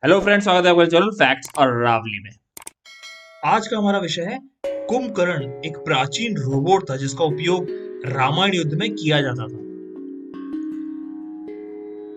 Hello friends, स्वागत है आपका चैनल फैक्ट्स और रावली में। आज का हमारा विषय है कुंभकर्ण। एक प्राचीन रोबोट था जिसका उपयोग रामायण युद्ध में किया जाता था।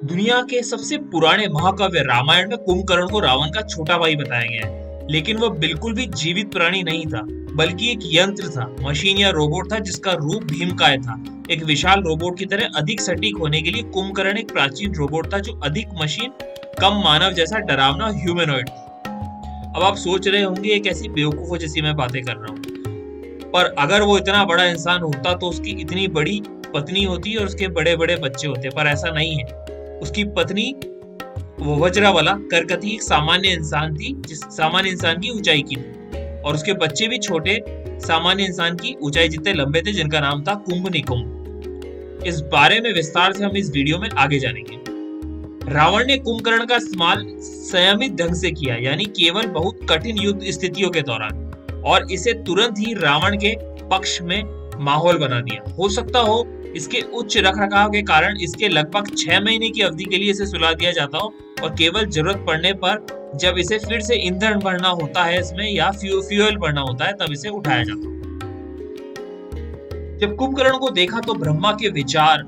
दुनिया के सबसे पुराने महाकाव्य रामायण में कुंभकर्ण को रावण का छोटा भाई बताया गया है, लेकिन वह बिल्कुल भी जीवित प्राणी नहीं था, बल्कि एक यंत्र था, मशीन या रोबोट था जिसका रूप भीमकाय था। एक विशाल रोबोट की तरह अधिक सटीक होने के लिए कुंभकर्ण एक प्राचीन रोबोट था जो अधिक मशीन, कम मानव जैसा डरावना ह्यूमनॉइड था। अब आप सोच रहे होंगे ये कैसी बेवकूफों जैसी मैं बातें कर रहा हूँ, पर अगर वो इतना बड़ा इंसान होता तो उसकी इतनी बड़ी पत्नी होती और उसके बड़े बड़े बच्चे होते, पर ऐसा नहीं है। उसकी पत्नी वो वज्रवाला करकथी एक सामान्य इंसान थी, जिस सामान्य इंसान की ऊंचाई की थी, और उसके बच्चे भी छोटे सामान्य इंसान की ऊंचाई जितने लंबे थे, जिनका नाम था कुंभ निकुंभ। इस बारे में विस्तार से हम इस वीडियो में आगे जानेंगे। रावण ने कुंभकर्ण का इस्तेमाल संयमित ढंग से किया, यानी केवल बहुत कठिन युद्ध स्थितियों के दौरान, और इसे तुरंत ही रावण के पक्ष में माहौल बना दिया। हो सकता हो इसके उच्च रखरखाव के कारण इसके लगभग 6 महीने की अवधि के लिए इसे सुला दिया जाता हो, और केवल जरूरत पड़ने पर जब इसे फिर से ईंधन भरना होता है इसमें या फ्यूल भरना होता है, तब इसे उठाया जाता हो। जब कुंभकर्ण को देखा तो ब्रह्मा के विचार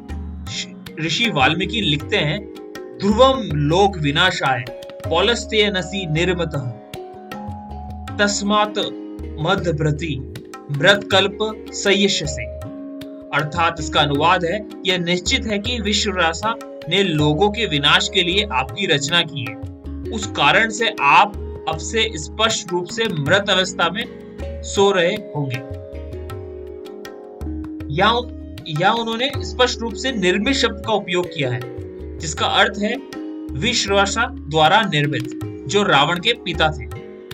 ऋषि वाल्मीकि लिखते हैं, ध्रुवम लोक विनाशाय पौलस्त्यनसि निर्मतः तस्मात् मध्यभ्रति मृतकल्प सय्यसे। अर्थात इसका अनुवाद है, यह निश्चित है कि विश्वरासा ने लोगों के विनाश के लिए आपकी रचना की है, उस कारण से आप अब से स्पष्ट रूप से मृत अवस्था में सो रहे होंगे। या उन्होंने स्पष्ट रूप से निर्मित शब्द का उपयोग किया है, जिसका अर्थ है विश्वासा द्वारा निर्मित, जो रावण के पिता थे।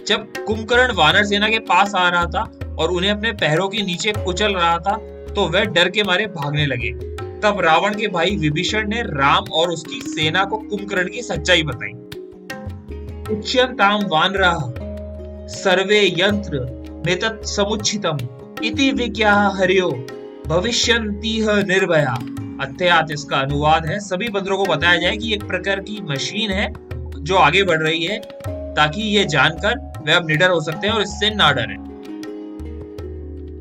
जब कुंभकर्ण वानर सेना के पास आ रहा था और उन्हें अपने पैरों के नीचे कुचल रहा था, तो वह डर के मारे भागने लगे। तब रावण के भाई विभीषण ने राम और उसकी सेना को कुंभकर्ण की सच्चाई बताई। उच्यन्ताम वानराः सर्वे यंत्र मेतत् समुच्छितम इति विज्ञाः हर्यो भविष्यन्तिह निर्भया। अर्थात इसका अनुवाद है, सभी बंदरों को बताया जाए कि एक प्रकार की मशीन है जो आगे बढ़ रही है, ताकि ये जानकर वे अब निडर हो सकते हैं और इससे ना डरें।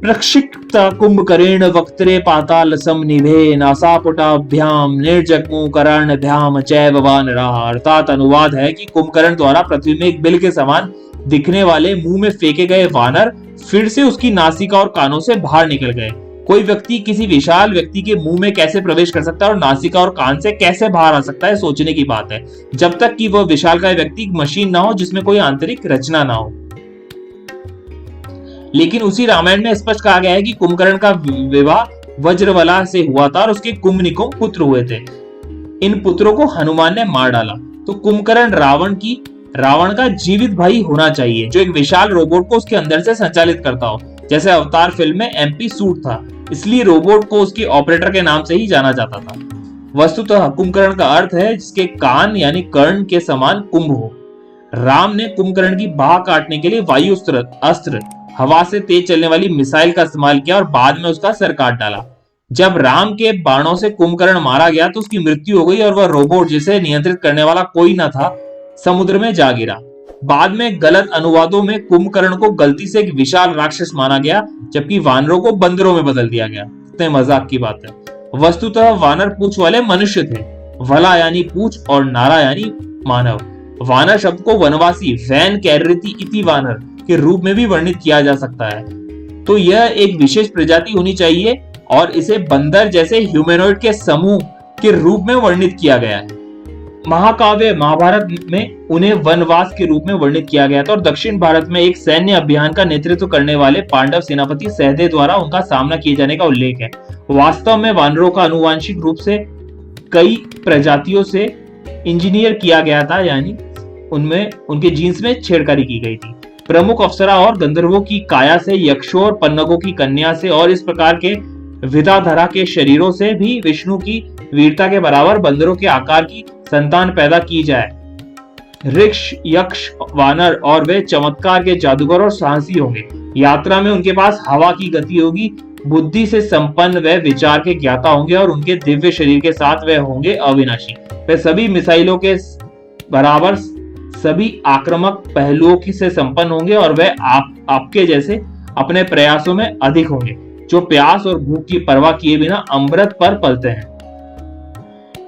प्रक्षिप्त कुंभकरेण वक्त्रे पाताल समनिभे नासापुटाभ्याम निर्जग्मु करार्णभ्याम चैव वानराः। अर्थात अनुवाद है कि कुंभकर्ण द्वारा पृथ्वी में एक बिल के समान दिखने वाले मुंह में फेंके गए वानर फिर से उसकी नासिका और कानों से बाहर निकल गए। कोई व्यक्ति किसी विशाल व्यक्ति के मुंह में कैसे प्रवेश कर सकता है और नासिका और कान से कैसे बाहर आ सकता है, सोचने की बात है, जब तक कि वह विशालकाय व्यक्ति मशीन ना हो जिसमें कोई आंतरिक रचना ना हो। लेकिन उसी रामायण में स्पष्ट कहा गया है कि कुंभकर्ण का विवाह वज्रवला से हुआ था और उसके कुंभनिकुंभ पुत्र हुए थे। इन पुत्रों को हनुमान ने मार डाला। तो कुंभकर्ण रावण का जीवित भाई होना चाहिए, जो एक विशाल रोबोट को उसके अंदर से संचालित करता हो, जैसे अवतार फिल्म में MP सूट था। इसलिए रोबोट को उसके ऑपरेटर के नाम से ही जाना जाता था। वस्तुतः कुंभकर्ण का अर्थ है जिसके कान यानी कर्ण के समान कुंभ हो। राम ने कुंभकर्ण की बाह काटने के लिए वायु अस्त्र हवा से तेज चलने वाली मिसाइल का इस्तेमाल किया और बाद में उसका सर काट डाला। जब राम के बाणों से कुंभकर्ण मारा गया तो उसकी मृत्यु हो गई और वह रोबोट जिसे नियंत्रित करने वाला कोई न था, समुद्र में जा गिरा। बाद में गलत अनुवादों में कुंभकर्ण को गलती से एक विशाल राक्षस माना गया, जबकि वानरों को बंदरों में बदल दिया गया। इतने मजाक की बात है। वस्तुतः वानर पूंछ वाले मनुष्य थे। वला यानी पूंछ और नारा यानी मानव। वानर शब्द को वनवासी वैन कैरिति इति वानर के रूप में भी वर्णित किया जा सकता है। तो यह एक विशेष प्रजाति होनी चाहिए और इसे बंदर जैसे ह्यूमनॉइड के समूह के रूप में वर्णित किया गया है। महाकाव्य महाभारत में उन्हें वनवास के रूप में वर्णित किया गया था और दक्षिण भारत में एक सैन्य अभियान का नेतृत्व करने वाले पांडव सेनापति सहदेव द्वारा उनका सामना किए जाने का उल्लेख है। वास्तव में वानरों का आनुवंशिक रूप से कई प्रजातियों से इंजीनियर किया गया था, यानी उनमें उनके जीन्स में छेड़खानी की गई थी। प्रमुख अप्सरा और गंधर्वों की काया से, यक्षों और पन्नगों की कन्या से और इस प्रकार के विधाधरा के शरीरों से भी विष्णु की वीरता के बराबर बंदरों के आकार की संतान पैदा की जाए। ऋक्ष, यक्ष, वानर और वे चमत्कार के जादूगर और साहसी होंगे। यात्रा में उनके पास हवा की गति होगी, बुद्धि से संपन्न वे विचार के ज्ञाता होंगे और उनके दिव्य शरीर के साथ वे होंगे अविनाशी। वे सभी मिसाइलों के बराबर सभी आक्रामक पहलुओं से संपन्न होंगे और वह आपके जैसे अपने प्रयासों में अधिक होंगे, जो प्यास और भूख की परवाह किए बिना अमृत पर पलते हैं।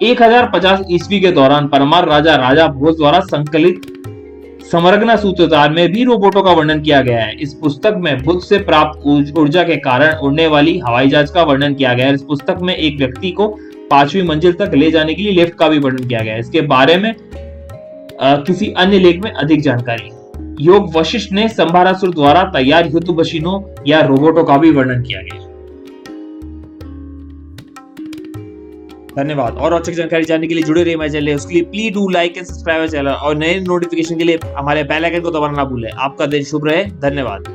1050 ईस्वी के दौरान परमार राजा भोज द्वारा संकलित समरगना सूत्रधार में भी रोबोटों का वर्णन किया गया है। इस पुस्तक में बुद्ध से प्राप्त ऊर्जा के कारण उड़ने वाली हवाई जहाज का वर्णन किया गया है। इस पुस्तक में एक व्यक्ति को 5वीं मंजिल तक ले जाने के लिए लिफ्ट का भी वर्णन किया गया है। इसके बारे में किसी अन्य लेख में अधिक जानकारी। योग वशिष्ठ ने संभारासुर द्वारा तैयार युद्ध मशीनों या रोबोटों का भी वर्णन किया गया। धन्यवाद। और औचक जानकारी जानने के लिए जुड़े रहिए हमारे चैनल। उसके लिए please do like and subscribe channel और नए नोटिफिकेशन के लिए हमारे बेल आइकन को दबाना ना भूलें। आपका दिन शुभ रहे। धन्यवाद।